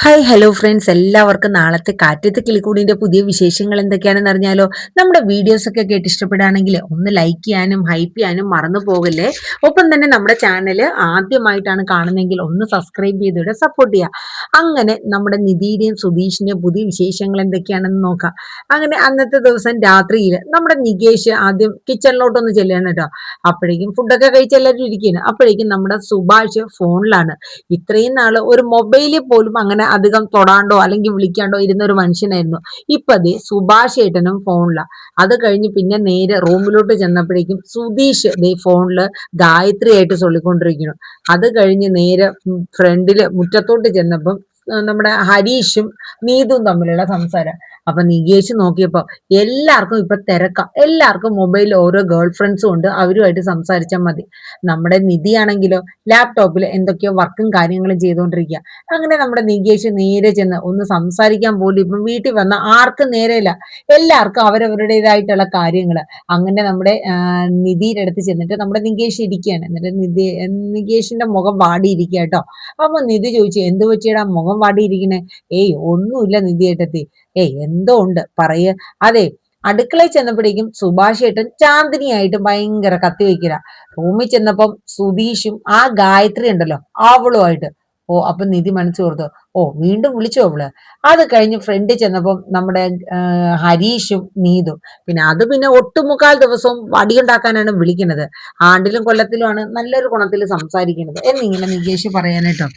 Hi hello friends, എല്ലാവർക്കും നാളത്തെ കാറ്റത്തെ കിളിക്കൂടിന്റെ പുതിയ വിശേഷങ്ങൾ എന്തൊക്കെയാണെന്ന് അറിഞ്ഞാലോ. നമ്മുടെ വീഡിയോസ് ഒക്കെ കേട്ട് ഇഷ്ടപ്പെടുകയാണെങ്കിൽ ഒന്ന് ലൈക്ക് ചെയ്യാനും ഹൈപ്പ് ചെയ്യാനും മറന്നു പോകല്ലേ. ഒപ്പം തന്നെ നമ്മുടെ ചാനൽ ആദ്യമായിട്ടാണ് കാണുന്നതെങ്കിൽ ഒന്ന് സബ്സ്ക്രൈബ് ചെയ്തിട്ട് സപ്പോർട്ട് ചെയ്യുക. അങ്ങനെ നമ്മുടെ നിധിയുടെയും സുധീഷിന്റെയും പുതിയ വിശേഷങ്ങൾ എന്തൊക്കെയാണെന്ന് നോക്കാം. അങ്ങനെ അന്നത്തെ ദിവസം രാത്രിയിൽ നമ്മുടെ നികേഷ് ആദ്യം കിച്ചണിലോട്ടൊന്ന് ചെല്ലുകയാണ് കേട്ടോ. അപ്പോഴേക്കും ഫുഡൊക്കെ കഴിച്ച് എല്ലാവരും ഇരിക്കുകയാണ്. അപ്പോഴേക്കും നമ്മുടെ സുഭാഷ് ഫോണിലാണ്. ഇത്രയും നാള് ഒരു മൊബൈലിൽ പോലും അങ്ങനെ അധികം തൊടാണ്ടോ അല്ലെങ്കിൽ വിളിക്കാണ്ടോ ഇരുന്ന ഒരു മനുഷ്യനായിരുന്നു. ഇപ്പൊ ദേ സുഭാഷ് ഏട്ടനും ഫോണില. അത് കഴിഞ്ഞ് പിന്നെ നേരെ റൂമിലോട്ട് ചെന്നപ്പോഴേക്കും സുധീഷ് ദേ ഫോണില് ഗായത്രി ആയിട്ട് ചൊല്ലിക്കൊണ്ടിരിക്കുന്നു. അത് കഴിഞ്ഞ് നേരെ ഫ്രണ്ടില് മുറ്റത്തോട്ട് ചെന്നപ്പം നമ്മുടെ ഹരീഷും നീതും തമ്മിലുള്ള സംസാരം. അപ്പൊ നികേഷ് നോക്കിയപ്പോ എല്ലാവർക്കും ഇപ്പൊ തിരക്കാം, എല്ലാവർക്കും മൊബൈലിൽ ഓരോ ഗേൾ ഫ്രണ്ട്സും ഉണ്ട്, അവരുമായിട്ട് സംസാരിച്ചാൽ മതി. നമ്മുടെ നിധിയാണെങ്കിലോ ലാപ്ടോപ്പിൽ എന്തൊക്കെയോ വർക്കും കാര്യങ്ങളും ചെയ്തുകൊണ്ടിരിക്കുക. അങ്ങനെ നമ്മുടെ നികേഷ് നേരെ ചെന്ന് ഒന്ന് സംസാരിക്കാൻ പോലും ഇപ്പം വീട്ടിൽ വന്ന ആർക്കും നേരെയില്ല. എല്ലാവർക്കും അവരവരുടേതായിട്ടുള്ള കാര്യങ്ങൾ. അങ്ങനെ നമ്മുടെ നിധിയുടെ അടുത്ത് ചെന്നിട്ട് നമ്മുടെ നികേഷ് ഇരിക്കുകയാണ്. എന്നിട്ട് നികേഷിന്റെ മുഖം വാടിയിരിക്കുക കേട്ടോ. അപ്പൊ നിധി ചോദിച്ചു, എന്ത് പറ്റിയടാ മുഖം വാടിയിരിക്കണേ? ഏയ് ഒന്നുമില്ല നിധി ഏട്ടത്തി. ഏയ് എന്തോ ഉണ്ട് പറയ. അതെ, അടുക്കളയിൽ ചെന്നപ്പോഴേക്കും സുഭാഷ് ഏട്ടൻ ചാന്ദിനിയായിട്ട് ഭയങ്കര കത്തി വയ്ക്കുക. റൂമിൽ ചെന്നപ്പം സുധീഷും ആ ഗായത്രി ഉണ്ടല്ലോ അവളുമായിട്ട്. ഓ, അപ്പൊ നിധി മനസ്സ് ഓർത്തു, ഓ വീണ്ടും വിളിച്ചോ അവള്. അത് കഴിഞ്ഞ് ഫ്രണ്ടിൽ ചെന്നപ്പം നമ്മുടെ ഹരീഷും നീതും. പിന്നെ അത് പിന്നെ ഒട്ടുമുക്കാൽ ദിവസവും വടിയുണ്ടാക്കാനാണ് വിളിക്കുന്നത്. ആണ്ടിലും കൊല്ലത്തിലുമാണ് നല്ലൊരു ഗുണത്തിൽ സംസാരിക്കുന്നത് എന്നിങ്ങനെ നികേഷ് പറയാനായിട്ടോ.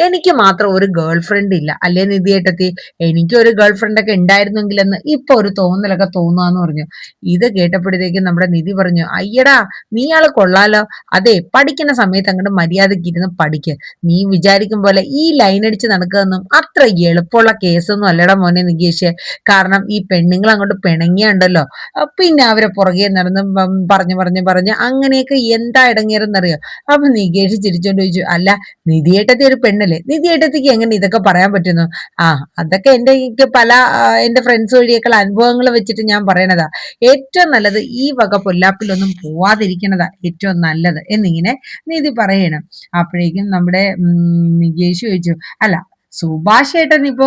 എനിക്ക് മാത്രം ഒരു ഗേൾ ഫ്രണ്ട് ഇല്ല അല്ലേ നിധിയേട്ടത്തി? എനിക്ക് ഒരു ഗേൾ ഫ്രണ്ട് ഒക്കെ ഉണ്ടായിരുന്നെങ്കിലെന്ന് ഇപ്പൊ ഒരു തോന്നലൊക്കെ തോന്നുവാന്ന് പറഞ്ഞു. ഇത് കേട്ടപ്പോഴത്തേക്കും നമ്മുടെ നിധി പറഞ്ഞു, അയ്യടാ നീ ആള് കൊള്ളാലോ. അതെ, പഠിക്കുന്ന സമയത്ത് അങ്ങോട്ട് മര്യാദയ്ക്ക് ഇരുന്ന് പഠിക്ക്. നീ വിചാരിക്കും പോലെ ഈ ലൈൻ അടിച്ച് നടക്കുകയെന്നും അത്ര എളുപ്പമുള്ള കേസൊന്നും അല്ലടാ മോനെ നികേഷ്. കാരണം ഈ പെണ്ണുങ്ങൾ അങ്ങോട്ട് പിണങ്ങിയുണ്ടല്ലോ, പിന്നെ അവരെ പുറകെ നടന്ന് പറഞ്ഞു പറഞ്ഞു പറഞ്ഞ് അങ്ങനെയൊക്കെ എന്താ ഇടങ്ങേറെന്നറിയോ. അപ്പൊ നികേഷ് ചിരിച്ചോണ്ട് ചോദിച്ചു, അല്ല നിധിയേട്ടത്തി ഒരു പെണ്ണല്ലേ, നിധിയേട്ടത്തിക്ക് എങ്ങനെ ഇതൊക്കെ പറയാൻ പറ്റുന്നു? ആ, അതൊക്കെ എനിക്ക് പല എന്റെ ഫ്രണ്ട്സ് വഴിയൊക്കെ അനുഭവങ്ങൾ വെച്ചിട്ട് ഞാൻ പറയണതാ. ഏറ്റവും നല്ലത് ഈ വക പൊല്ലാപ്പിലൊന്നും പോവാതിരിക്കണതാ ഏറ്റവും നല്ലത് എന്നിങ്ങനെ നീതി പറയണം. അപ്പോഴേക്കും നമ്മുടെ നികേഷ് ചോദിച്ചു, അല്ല സുഭാഷ് ഏട്ടൻ ഇപ്പൊ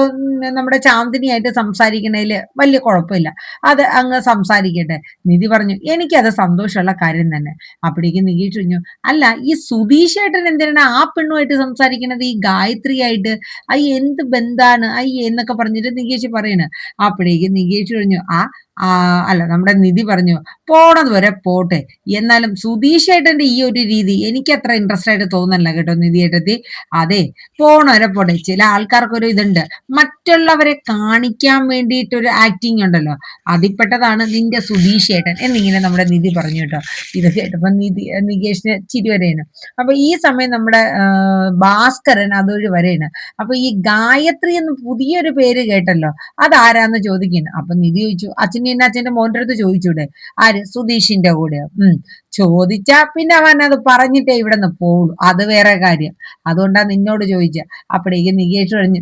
നമ്മുടെ ചാന്ദിനിയായിട്ട് സംസാരിക്കണേല് വലിയ കുഴപ്പമില്ല, അത് അങ്ങ് സംസാരിക്കട്ടെ. നിധി പറഞ്ഞു, എനിക്കത് സന്തോഷമുള്ള കാര്യം തന്നെ. അപ്പോഴേക്കും നികേഷ് പറഞ്ഞു, അല്ല ഈ സുധീഷ് ഏട്ടൻ എന്തിനാണ് ആ പെണ്ണുമായിട്ട് സംസാരിക്കണത്, ഈ ഗായത്രി ആയിട്ട്? അയ്യ എന്ത് ബന്ധാണ് അയ്യ എന്നൊക്കെ പറഞ്ഞിട്ട് നികേഷ് പറയണ്. അപ്പോഴേക്കും നികേഷ് പറഞ്ഞു, അല്ല നമ്മുടെ നിധി പറഞ്ഞു, പോണത് വരെ പോട്ടെ, എന്നാലും സുധീഷ് ഏട്ടന്റെ ഈ ഒരു രീതി എനിക്ക് അത്ര ഇൻട്രസ്റ്റ് ആയിട്ട് തോന്നല്ല കേട്ടോ നിധി ഏട്ടത്തി. അതെ, പോണവരെ പോട്ടെ. ചില ആൾക്കാർക്കൊരു ഇതുണ്ട്, മറ്റുള്ളവരെ കാണിക്കാൻ വേണ്ടിയിട്ടൊരു ആക്ടിങ് ഉണ്ടല്ലോ, അതിൽപ്പെട്ടതാണ് നിന്റെ സുധീഷ് ഏട്ടൻ എന്നിങ്ങനെ നമ്മുടെ നിധി പറഞ്ഞു കേട്ടോ. ഇത് കേട്ടപ്പോ നികേഷിന് ചിരി വരെയാണ്. അപ്പൊ ഈ സമയം നമ്മുടെ ഭാസ്കരൻ അതൊരു വരെയാണ്. അപ്പൊ ഈ ഗായത്രി എന്ന് പുതിയൊരു പേര് കേട്ടല്ലോ, അതാരാന്ന് ചോദിക്കുന്നു. അപ്പൊ നിധി ചോദിച്ചു, അച്ഛൻ്റെ അച്ഛന്റെ മോന്റെ അടുത്ത് ചോദിച്ചൂടെ? ആര്? സുധീഷിന്റെ കൂടെയോ? ചോദിച്ചാ പിന്നെ അവൻ അത് പറഞ്ഞിട്ടേ ഇവിടെ നിന്ന് പോവുള്ളൂ, അത് വേറെ കാര്യം. അതുകൊണ്ടാ നിന്നോട് ചോദിച്ച. അപ്പോഴേക്കും നികേഷ് പറഞ്ഞു,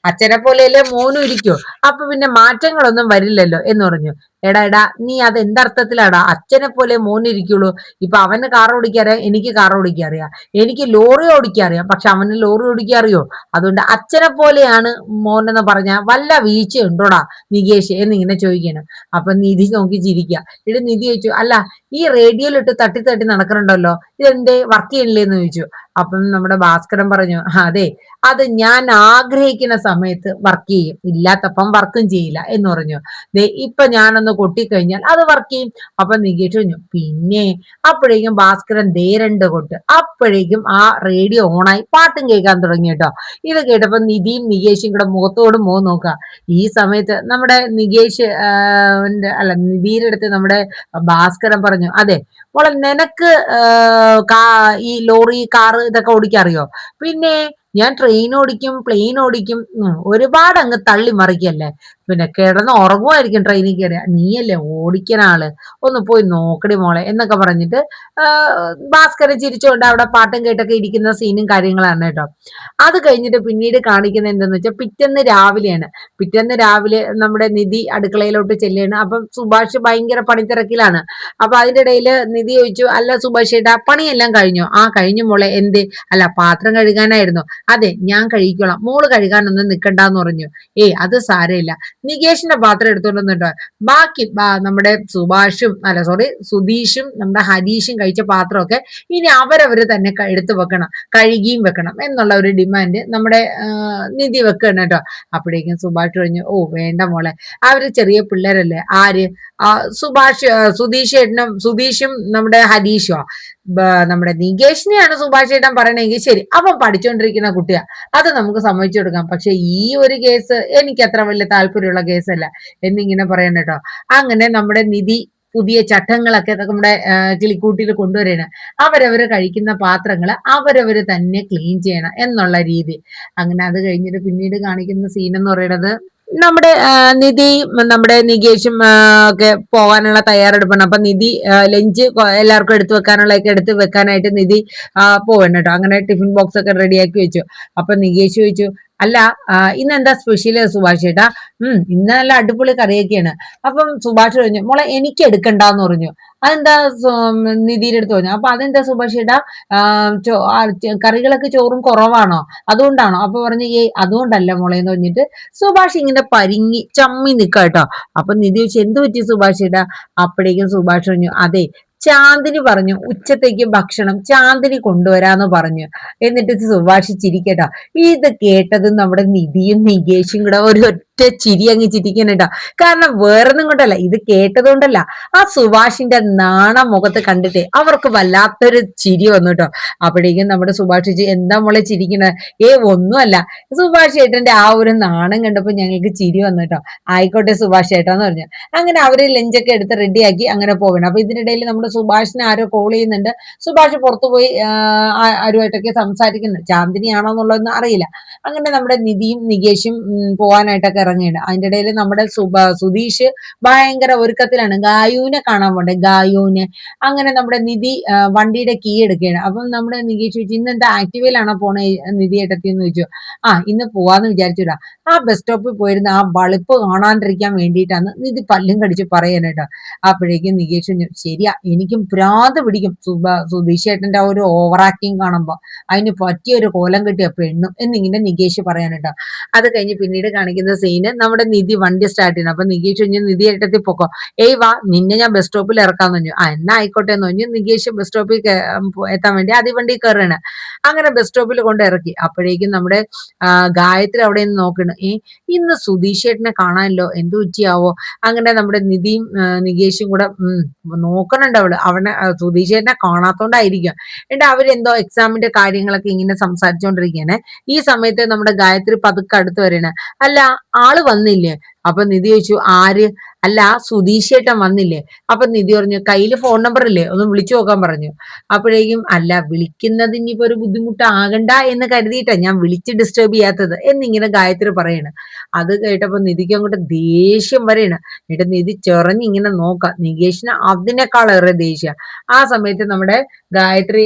അച്ഛനെ പോലെയല്ലേ മോനും ഇരിക്കോ, അപ്പൊ പിന്നെ മാറ്റങ്ങളൊന്നും വരില്ലല്ലോ എന്ന് പറഞ്ഞു. എടാ എടാ, നീ അത് എന്തർത്ഥത്തിലാടാ അച്ഛനെ പോലെ മോനിരിക്കുള്ളൂ? ഇപ്പൊ അവന് കാർ ഓടിക്കാറിയാം, എനിക്ക് കാർ ഓടിക്കാറിയാം, എനിക്ക് ലോറി ഓടിക്കാറിയാം, പക്ഷെ അവന് ലോറി ഓടിക്കാറിയോ? അതുകൊണ്ട് അച്ഛനെ പോലെയാണ് മോനെന്ന് പറഞ്ഞാൽ വല്ല വീഴ്ചയുണ്ടോടാ നികേഷ് എന്നിങ്ങനെ ചോദിക്കണം. അപ്പൊ നിധി നോക്കി ചിരിക്കുക. ഇവിടെ നിധി ചോദിച്ചു, അല്ല ഈ റേഡിയോയിലിട്ട് തട്ടി തട്ടി നടക്കണുണ്ടല്ലോ, ഇതെന്തേ വർക്ക് ചെയ്യണില്ലേന്ന് ചോദിച്ചു. അപ്പം നമ്മുടെ ഭാസ്കരൻ പറഞ്ഞു, അതെ, അത് ഞാൻ ആഗ്രഹിക്കുന്ന സമയത്ത് വർക്ക് ചെയ്യും, ഇല്ലാത്തപ്പം വർക്കും ചെയ്യില്ല എന്ന് പറഞ്ഞു. ദേ ഇപ്പൊ ഞാനൊന്ന് കൊട്ടിക്കഴിഞ്ഞാൽ അത് വർക്ക് ചെയ്യും. അപ്പൊ നികേഷ് പറഞ്ഞു, പിന്നെ. അപ്പോഴേക്കും ഭാസ്കരൻ ദേ രണ്ട് കൊട്ട്. അപ്പോഴേക്കും ആ റേഡിയോ ഓണായി പാട്ടും കേൾക്കാൻ തുടങ്ങി കേട്ടോ. ഇത് കേട്ടപ്പോ നിധിയും നികേഷും കൂടെ മുഖത്തോട് മുഖം നോക്കുക. ഈ സമയത്ത് നമ്മുടെ നികേഷ് അല്ല നിധിയുടെ അടുത്ത് നമ്മുടെ ഭാസ്കരൻ പറഞ്ഞു, അതെ മോളെ, നിനക്ക് ഈ ലോറി കാറ് ഇതൊക്കെ ഓടിക്കാൻ അറിയോ? പിന്നെ ഞാൻ ട്രെയിൻ ഓടിക്കും, പ്ലെയിൻ ഓടിക്കും, ഒരുപാട് അങ്ങ് തള്ളി മറിക്കല്ലേ. പിന്നെ കിടന്ന് ഉറങ്ങുമായിരിക്കും ട്രെയിനിൽ കയറിയ. നീയല്ലേ ഓടിക്കണ ആള്, ഒന്ന് പോയി നോക്കടി മോളെ എന്നൊക്കെ പറഞ്ഞിട്ട് ഭാസ്കരൻ ചിരിച്ചുകൊണ്ട് അവിടെ പാട്ടും കേട്ടൊക്കെ ഇരിക്കുന്ന സീനും കാര്യങ്ങളാണ് കേട്ടോ. അത് കഴിഞ്ഞിട്ട് പിന്നീട് കാണിക്കുന്നത് എന്തെന്ന് വെച്ചാൽ പിറ്റേന്ന് രാവിലെയാണ്. പിറ്റേന്ന് രാവിലെ നമ്മുടെ നിധി അടുക്കളയിലോട്ട് ചെല്ലുകയാണ്. അപ്പം സുഭാഷ് ഭയങ്കര പണിത്തിരക്കിലാണ്. അപ്പൊ അതിന്റെ ഇടയിൽ നിധി ചോദിച്ചു, അല്ല സുഭാഷ് ഏട്ടാ പണിയെല്ലാം കഴിഞ്ഞോ? ആ കഴിഞ്ഞു മോളെ. എന്തേ? അല്ല പാത്രം കഴുകാനായിരുന്നു. അതെ ഞാൻ കഴുകിക്കോളാം, മോള് കഴുകാനൊന്നും നിക്കണ്ടെന്ന് പറഞ്ഞു. അത് സാരമില്ല, നികേഷിന്റെ പാത്രം എടുത്തോണ്ടിട്ടോ, ബാക്കി നമ്മുടെ സുഭാഷും അല്ല സോറി സുധീഷും നമ്മുടെ ഹരീഷും കഴിച്ച പാത്രമൊക്കെ ഇനി അവരവര് തന്നെ എടുത്തു വെക്കണം, കഴുകിയും വെക്കണം എന്നുള്ള ഒരു ഡിമാൻഡ് നമ്മുടെ നിധി വെക്കണം കേട്ടോ. അപ്പോഴേക്കും സുഭാഷ് പറഞ്ഞു, ഓ വേണ്ട മോളെ, അവര് ചെറിയ പിള്ളേരല്ലേ. ആര്? സുധീഷും നമ്മുടെ ഹരീഷും നമ്മുടെ നികേഷിനെയാണ് സുഭാഷ് ഏട്ടൻ പറയണെങ്കിൽ ശരി, അവൻ പഠിച്ചുകൊണ്ടിരിക്കുന്ന കുട്ടിയാ, അത് നമുക്ക് സമ്മതിച്ചു കൊടുക്കാം. പക്ഷെ ഈ ഒരു കേസ് എനിക്ക് അത്ര വലിയ താല്പര്യമുള്ള കേസല്ല എന്നിങ്ങനെ പറയണം കേട്ടോ. അങ്ങനെ നമ്മുടെ നിധി പുതിയ ചട്ടങ്ങളൊക്കെ നമ്മുടെ കിളിക്കൂട്ടിൽ കൊണ്ടുവരണം. അവരവര് കഴിക്കുന്ന പാത്രങ്ങൾ അവരവര് തന്നെ ക്ലീൻ ചെയ്യണം എന്നുള്ള രീതി. അങ്ങനെ അത് കഴിഞ്ഞിട്ട് പിന്നീട് കാണിക്കുന്ന സീൻ എന്ന് പറയുന്നത് നമ്മുടെ നിധിയും നമ്മുടെ നികേഷും ഒക്കെ പോകാനുള്ള തയ്യാറെടുപ്പാണ്. അപ്പൊ നിധി ലഞ്ച് എല്ലാവർക്കും എടുത്തു വെക്കാനുള്ളതൊക്കെ എടുത്ത് വെക്കാനായിട്ട് നിധി പോവണം കേട്ടോ. അങ്ങനെ ടിഫിൻ ബോക്സ് ഒക്കെ റെഡിയാക്കി വെച്ചു. അപ്പൊ നികേഷ് ചോദിച്ചു, അല്ല ഇന്ന് എന്താ സ്പെഷ്യല് സുഭാഷ് ചേട്ടാ? ഇന്ന് നല്ല അടിപൊളി കറിയൊക്കെയാണ്. അപ്പം സുഭാഷ് പറഞ്ഞു, മോളെ എനിക്ക് എടുക്കണ്ടെന്ന് പറഞ്ഞു. അതെന്താ നിധിയുടെ അടുത്ത് പറഞ്ഞു. അപ്പൊ അതെന്താ സുഭാഷ് ചേട്ടാ, കറികളൊക്കെ ചോറും കുറവാണോ, അതുകൊണ്ടാണോ? അപ്പൊ പറഞ്ഞു, അതുകൊണ്ടല്ല മോളെ എന്ന് പറഞ്ഞിട്ട് സുഭാഷ് ഇങ്ങനെ പരിങ്ങി ചമ്മി നിക്ക കേട്ടോ. അപ്പൊ നിധി ചോദിച്ചു, എന്ത് പറ്റി സുഭാഷ് ചേട്ടാ? അപ്പോഴേക്കും സുഭാഷ് പറഞ്ഞു, അതെ ചാന്ദിനി പറഞ്ഞു ഉച്ചത്തേക്ക് ഭക്ഷണം ചാന്ദിനി കൊണ്ടുവരാന്ന് പറഞ്ഞു. എന്നിട്ട് സുഭാഷ് ചിരിക്കട്ടോ. ഇത് കേട്ടത് നമ്മുടെ നിധിയും നികേഷും കൂടെ ഒരു ഒറ്റ ചിരി അങ്ങ് ചിരിക്കണം കേട്ടോ. കാരണം വേറൊന്നും കൊണ്ടല്ല, ഇത് കേട്ടതുകൊണ്ടല്ല, ആ സുഭാഷിന്റെ നാണ മുഖത്ത് കണ്ടിട്ട് അവർക്ക് വല്ലാത്തൊരു ചിരി വന്നു കേട്ടോ. അപ്പോഴേക്കും നമ്മുടെ സുഭാഷ് എന്താ മോളെ ചിരിക്കണത്? ഒന്നുമല്ല, സുഭാഷ് ഏട്ടന്റെ ആ ഒരു നാണം കണ്ടപ്പോ ഞങ്ങൾക്ക് ചിരി വന്നു കേട്ടോ. ആയിക്കോട്ടെ സുഭാഷ് ഏട്ടാന്ന് പറഞ്ഞു. അങ്ങനെ അവര് ലഞ്ചൊക്കെ എടുത്ത് റെഡിയാക്കി അങ്ങനെ പോകണം. അപ്പൊ ഇതിനിടയിൽ നമ്മുടെ സുഭാഷിനെ ആരോ കോൾ ചെയ്യുന്നുണ്ട്. സുഭാഷ് പുറത്തുപോയി ആരുമായിട്ടൊക്കെ സംസാരിക്കുന്നുണ്ട്. ചാന്ദിനിയാണോ എന്നുള്ളതൊന്നും അറിയില്ല. അങ്ങനെ നമ്മുടെ നിധിയും നികേഷും പോവാനായിട്ടൊക്കെ ഇറങ്ങിയാണ്. അതിന്റെ ഇടയിൽ നമ്മുടെ സുധീഷ് ഭയങ്കര ഒരുക്കത്തിലാണ്, ഗായുവിനെ കാണാൻ പോണ്ടേ, ഗായുവിനെ. അങ്ങനെ നമ്മുടെ നിധി വണ്ടിയുടെ കീ എടുക്കുകയാണ്. അപ്പം നമ്മുടെ നികേഷ് ചോദിച്ചു, ഇന്ന് എന്താ ആക്ടിവയിലാണോ പോണേ നിധി ഏട്ടത്തി എന്ന് ചോദിച്ചു. ഇന്ന് പോവാന്ന് വിചാരിച്ചില്ല, ആ ബസ് സ്റ്റോപ്പിൽ പോയിരുന്ന ആ ബളിപ്പ് കാണാണ്ടിരിക്കാൻ വേണ്ടിയിട്ടാണ് നിധി പല്ലും കടിച്ച് പറയാനായിട്ടോ. അപ്പോഴേക്കും നികേഷ് ശരിയാ, എനിക്കും ഭ്രാന്ത് പിടിക്കും സുധീഷ് ഏട്ടന്റെ ആ ഒരു ഓവർ ആക്ടിങ് കാണുമ്പോ, അതിന് പറ്റിയ ഒരു കോലം കിട്ടിയ പെണ്ണും എന്നിങ്ങനെ നികേഷ് പറയാനായിട്ടോ. അത് കഴിഞ്ഞ് പിന്നീട് കാണിക്കുന്ന സീന് നമ്മുടെ നിധി വണ്ടി സ്റ്റാർട്ട് ചെയ്യണം. അപ്പൊ നികേഷ് പറഞ്ഞു, നിധി ഏട്ടത്തിൽ പൊക്കോ, വാ നിന്നെ ഞാൻ ബസ് സ്റ്റോപ്പിൽ ഇറക്കാന്ന് പറഞ്ഞു. എന്നാ ആയിക്കോട്ടെ എന്ന് പറഞ്ഞു. നികേഷ് ബസ് സ്റ്റോപ്പിൽ എത്താൻ വേണ്ടി ആദ്യ വണ്ടി കയറാണ്. അങ്ങനെ ബസ് സ്റ്റോപ്പിൽ കൊണ്ട് ഇറക്കി. അപ്പോഴേക്കും നമ്മുടെ ഗായത്രി അവിടെ നിന്ന് നോക്കണം, ഇന്ന് സുധീഷ് ചേട്ടനെ കാണാനല്ലോ, എന്ത് പറ്റിയാവോ? അങ്ങനെ നമ്മുടെ നിധിയും നികേഷും കൂടെ നോക്കണുണ്ട് അവനെ സുധീഷ് ചേട്ടനെ കാണാത്തോണ്ടായിരിക്കും. എന്നിട്ട് അവരെന്തോ എക്സാമിന്റെ കാര്യങ്ങളൊക്കെ ഇങ്ങനെ സംസാരിച്ചുകൊണ്ടിരിക്കുകയാണ്. ഈ സമയത്ത് നമ്മുടെ ഗായത്രി പതുക്കെ അടുത്ത് വരണേ, അല്ല ആള് വന്നില്ലേ? അപ്പൊ നിധി ചോദിച്ചു, ആര്? അല്ല സുധീഷ് ചേട്ടൻ വന്നില്ലേ? അപ്പൊ നിധി പറഞ്ഞു, കയ്യില് ഫോൺ നമ്പർ ഇല്ലേ, ഒന്ന് വിളിച്ചു നോക്കാൻ പറഞ്ഞു. അപ്പോഴേക്കും, അല്ല വിളിക്കുന്നത് ഇനിയിപ്പോ ഒരു ബുദ്ധിമുട്ടാകണ്ട എന്ന് കരുതിയിട്ടാ ഞാൻ വിളിച്ച് ഡിസ്റ്റർബ് ചെയ്യാത്തത് എന്നിങ്ങനെ ഗായത്രി പറയണ്. അത് കേട്ടപ്പോ നിധിക്ക് അങ്ങോട്ട് ദേഷ്യം വരെയാണ്. എന്നിട്ട് നിധി ചെറഞ്ഞിങ്ങനെ നോക്ക, നികേഷിന് അതിനേക്കാളേറെ ദേഷ്യ. ആ സമയത്ത് നമ്മുടെ ഗായത്രി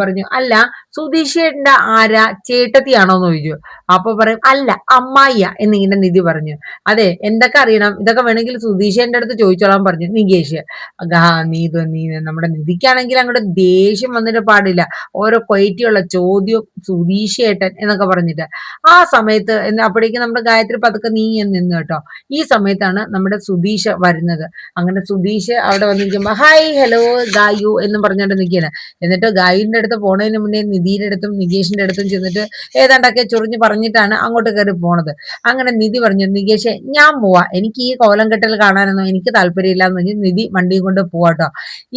പറഞ്ഞു, അല്ല സുധീഷ് ചേട്ടന്റെ ആരാ, ചേട്ടത്തിയാണോന്ന് ചോദിച്ചു. അപ്പൊ പറയും, അല്ല അമ്മായിയ എന്നിങ്ങനെ നിധി പറഞ്ഞു. അതെ എന്തൊക്കെ അറിയണം, ഇതൊക്കെ വേണമെങ്കിൽ സുധീഷന്റെ അടുത്ത് ചോദിച്ചോളാൻ പറഞ്ഞു നികേഷ്. നീ നമ്മുടെ നിധിക്കാണെങ്കിൽ അങ്ങോട്ട് ദേഷ്യം വന്നിട്ട് പാടില്ല, ഓരോ ക്വൈറ്റിയുള്ള ചോദ്യവും സുധീഷ് ഏട്ടൻ എന്നൊക്കെ പറഞ്ഞിട്ട്. ആ സമയത്ത് അപ്പോഴേക്കും നമ്മുടെ ഗായത്രി പതുക്കെ നീ നിന്ന് കേട്ടോ. ഈ സമയത്താണ് നമ്മുടെ സുധീഷ് വരുന്നത്. അങ്ങനെ സുധീഷ് അവിടെ വന്നിരിക്കുമ്പോ ഹായ് ഹലോ ഗായു എന്ന് പറഞ്ഞുകൊണ്ട് നിൽക്കുകയാണ്. എന്നിട്ട് ഗായുവിന്റെ അടുത്ത് പോണതിന് മുന്നേ നിധിയുടെ അടുത്തും നികേഷിന്റെ അടുത്തും ചെന്നിട്ട് ഏതാണ്ടൊക്കെ ചൊറിഞ്ഞ് പറഞ്ഞിട്ടാണ് അങ്ങോട്ട് കയറി പോണത്. അങ്ങനെ നിധി പറഞ്ഞു, നികേഷ് ഞാൻ പോവാ, എനിക്ക് ഈ കോലം കെട്ടൽ കാണാനൊന്നും എനിക്ക് താല്പര്യമില്ല എന്ന് പറഞ്ഞ് നിധി വണ്ടി കൊണ്ട് പോവാട്ടോ.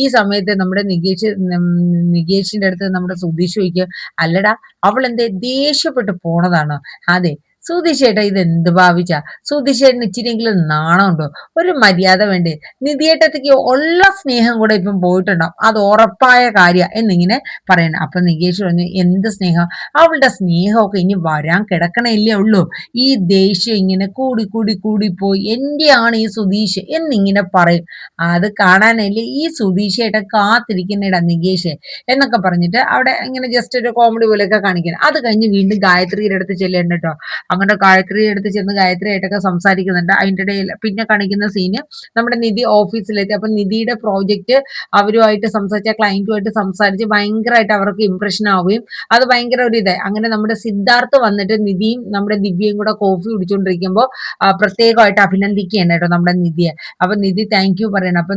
ഈ സമയത്ത് നമ്മുടെ നികേഷിന്റെ അടുത്ത് നമ്മുടെ സുധീഷ് ചോദിക്കുക, അല്ലടാ അവൾ എന്തേ ദേഷ്യപ്പെട്ട് പോണതാണോ? അതെ സുധീഷേട്ടാ ഇത് എന്ത് ഭാവിച്ചാ? സുധീഷേട്ടന് ഇച്ചിരിയെങ്കിലും നാണമുണ്ടോ? ഒരു മര്യാദ വേണ്ടേ? നിധിയേട്ടത്തിക്ക് ഉള്ള സ്നേഹം കൂടെ ഇപ്പം പോയിട്ടുണ്ടാവും. അത് ഉറപ്പായ കാര്യ എന്നിങ്ങനെ പറയണം. അപ്പൊ നികേഷ് പറഞ്ഞു എന്ത് സ്നേഹം? അവളുടെ സ്നേഹമൊക്കെ ഇനി വരാൻ കിടക്കണല്ലേ ഉള്ളൂ. ഈ ദേഷ്യം ഇങ്ങനെ കൂടി കൂടി കൂടി പോയി എന്റെയാണ് ഈ സുധീഷ് എന്നിങ്ങനെ പറയും. അത് കാണാനല്ലേ ഈ സുധീഷേട്ടൻ കാത്തിരിക്കുന്നിടാ നികേഷ് എന്നൊക്കെ പറഞ്ഞിട്ട് അവിടെ ഇങ്ങനെ ജസ്റ്റ് ഒരു കോമഡി പോലെയൊക്കെ കാണിക്കണം. അത് കഴിഞ്ഞ് വീണ്ടും ഗായത്രിയുടെ അടുത്ത് ചെല്ലേണ്ട കേട്ടോ. അങ്ങനെ ഗായത്രിയുടെ അടുത്ത് ചെന്ന് ഗായത്രിയായിട്ടൊക്കെ സംസാരിക്കുന്നുണ്ട്. അതിൻ്റെ ഇടയിൽ പിന്നെ കാണിക്കുന്ന സീന് നമ്മുടെ നിധി ഓഫീസിലെത്തി. അപ്പൊ നിധിയുടെ പ്രോജക്റ്റ് അവരുമായിട്ട് സംസാരിച്ച ക്ലയന്റുമായിട്ട് സംസാരിച്ച് ഭയങ്കരമായിട്ട് അവർക്ക് ഇംപ്രഷൻ ആവുകയും അത് ഭയങ്കര ഒരു ഇതായി. അങ്ങനെ നമ്മുടെ സിദ്ധാർത്ഥ് വന്നിട്ട് നിധിയും നമ്മുടെ ദിവ്യയും കൂടെ കോഫി കുടിച്ചുകൊണ്ടിരിക്കുമ്പോൾ പ്രത്യേകമായിട്ട് അഭിനന്ദിക്കുകയാണ് കേട്ടോ നമ്മുടെ നിധിയെ. അപ്പൊ നിധി താങ്ക് യു പറയണം. അപ്പൊ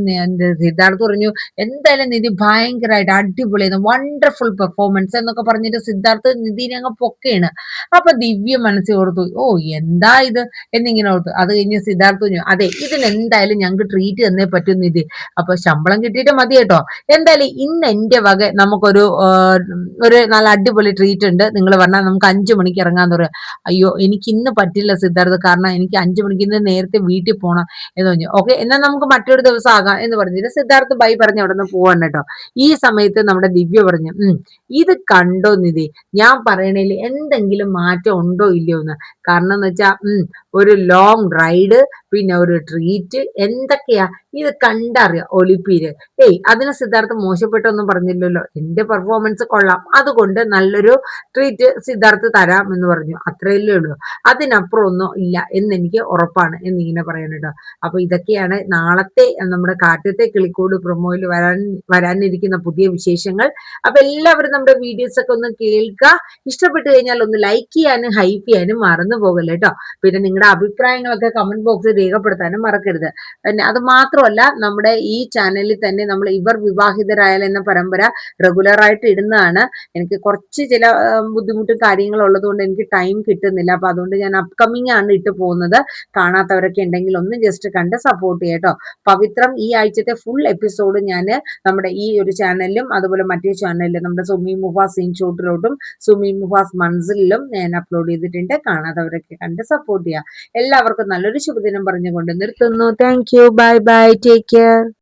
സിദ്ധാർത്ഥ് പറഞ്ഞു എന്തായാലും നിധി ഭയങ്കരമായിട്ട് അടിപൊളിയായിരുന്നു, വണ്ടർഫുൾ പെർഫോമൻസ് എന്നൊക്കെ പറഞ്ഞിട്ട് സിദ്ധാർത്ഥ് നിധിനെ അങ്ങ് പൊക്കെയാണ്. അപ്പൊ ദിവ്യ മനസ്സിൽ ഓർത്തു ഓ എന്താ ഇത് എന്നിങ്ങനെ ഓർത്തു. അത് കഴിഞ്ഞ് സിദ്ധാർത്ഥ പറഞ്ഞു അതെ ഇതിന് എന്തായാലും ഞങ്ങൾക്ക് ട്രീറ്റ് തന്നേ പറ്റും നിധി. അപ്പൊ ശമ്പളം കിട്ടിയിട്ട് മതി കേട്ടോ. എന്തായാലും ഇന്ന് എന്റെ വക നമുക്കൊരു ഒരു നല്ല അടിപൊളി ട്രീറ്റ് ഉണ്ട്, നിങ്ങൾ പറഞ്ഞാൽ നമുക്ക് 5 മണിക്ക് ഇറങ്ങാന്ന് പറയാം. അയ്യോ എനിക്ക് ഇന്ന് പറ്റില്ല സിദ്ധാർത്ഥ്, കാരണം എനിക്ക് 5 മണിക്ക് ഇന്ന് നേരത്തെ വീട്ടിൽ പോകണം എന്ന് പറഞ്ഞു. ഓക്കെ എന്നാൽ നമുക്ക് മറ്റൊരു ദിവസം ആകാം എന്ന് പറഞ്ഞിട്ട് സിദ്ധാർത്ഥ് ബൈ പറഞ്ഞ് അവിടെ നിന്ന് പോവാണ് കേട്ടോ. ഈ സമയത്ത് നമ്മുടെ ദിവ്യ പറഞ്ഞു ഇത് കണ്ടോ നിധി, ഞാൻ പറയണേൽ എന്തെങ്കിലും മാറ്റം ഉണ്ടോ ഇല്ലയോ എന്ന്. കാരണം എന്ന് വെച്ചാ ഒരു ലോങ് റൈഡ് പിന്നെ ഒരു ട്രീറ്റ് എന്തൊക്കെയാ ഇത് കണ്ടറിയാം ഒലിപ്പീര്. അതിന് സിദ്ധാർത്ഥ് മോശപ്പെട്ടൊന്നും പറഞ്ഞില്ലല്ലോ, എന്റെ പെർഫോമൻസ് കൊള്ളാം, അതുകൊണ്ട് നല്ലൊരു ട്രീറ്റ് സിദ്ധാർത്ഥ് തരാം എന്ന് പറഞ്ഞു. അത്രയല്ലേ ഉള്ളൂ, അതിനപ്പുറം ഒന്നും ഇല്ല എന്നെനിക്ക് ഉറപ്പാണ് എന്നിങ്ങനെ പറയാനുണ്ടോ. അപ്പൊ ഇതൊക്കെയാണ് നാളത്തെ നമ്മുടെ കാറ്റത്തെ കിളിക്കൂട് പ്രൊമോയിൽ വരാനിരിക്കുന്ന പുതിയ വിശേഷങ്ങൾ. അപ്പൊ എല്ലാവരും നമ്മുടെ വീഡിയോസ് ഒക്കെ ഒന്ന് കേൾക്കുക. ഇഷ്ടപ്പെട്ടു കഴിഞ്ഞാൽ ഒന്ന് ലൈക്ക് ചെയ്യാനും ഹൈപ്പ് ചെയ്യാനും മറന്നു പോകല്ലേ കേട്ടോ. പിന്നെ നിങ്ങളുടെ അഭിപ്രായങ്ങളൊക്കെ കമന്റ് ബോക്സിൽ രേഖപ്പെടുത്താനും മറക്കരുത്. പിന്നെ അത് മാത്രമല്ല നമ്മുടെ ഈ ചാനലിൽ തന്നെ നമ്മൾ ഇവർ വിവാഹിതരായാൽ എന്ന പരമ്പര റെഗുലർ ആയിട്ട് ഇടുന്നതാണ്. എനിക്ക് കുറച്ച് ചില ബുദ്ധിമുട്ടും കാര്യങ്ങളും ഉള്ളത് കൊണ്ട് എനിക്ക് ടൈം കിട്ടുന്നില്ല. അപ്പൊ അതുകൊണ്ട് ഞാൻ അപ്കമിങ് ആണ് ഇട്ട് പോകുന്നത്. കാണാത്തവരൊക്കെ ഉണ്ടെങ്കിൽ ഒന്ന് ജസ്റ്റ് കണ്ട് സപ്പോർട്ട് ചെയ്യട്ടോ. പവിത്രം ഈ ആഴ്ചത്തെ ഫുൾ എപ്പിസോഡ് ഞാൻ നമ്മുടെ ഈ ഒരു ചാനലിലും അതുപോലെ മറ്റേ ചാനലിലും നമ്മുടെ സുമി മുഫാസ് സീൻ ഷോട്ടിലോട്ടും സുമി മുഫാസ് മൻസിലും ഞാൻ അപ്ലോഡ് ചെയ്തിട്ടുണ്ട്. കാണാത്തവരൊക്കെ കണ്ട് സപ്പോർട്ട് ചെയ്യുക. എല്ലാവർക്കും നല്ലൊരു ശുഭദിനം പറഞ്ഞുകൊണ്ട് നിർത്തുന്നു. Thank you, bye bye, take care.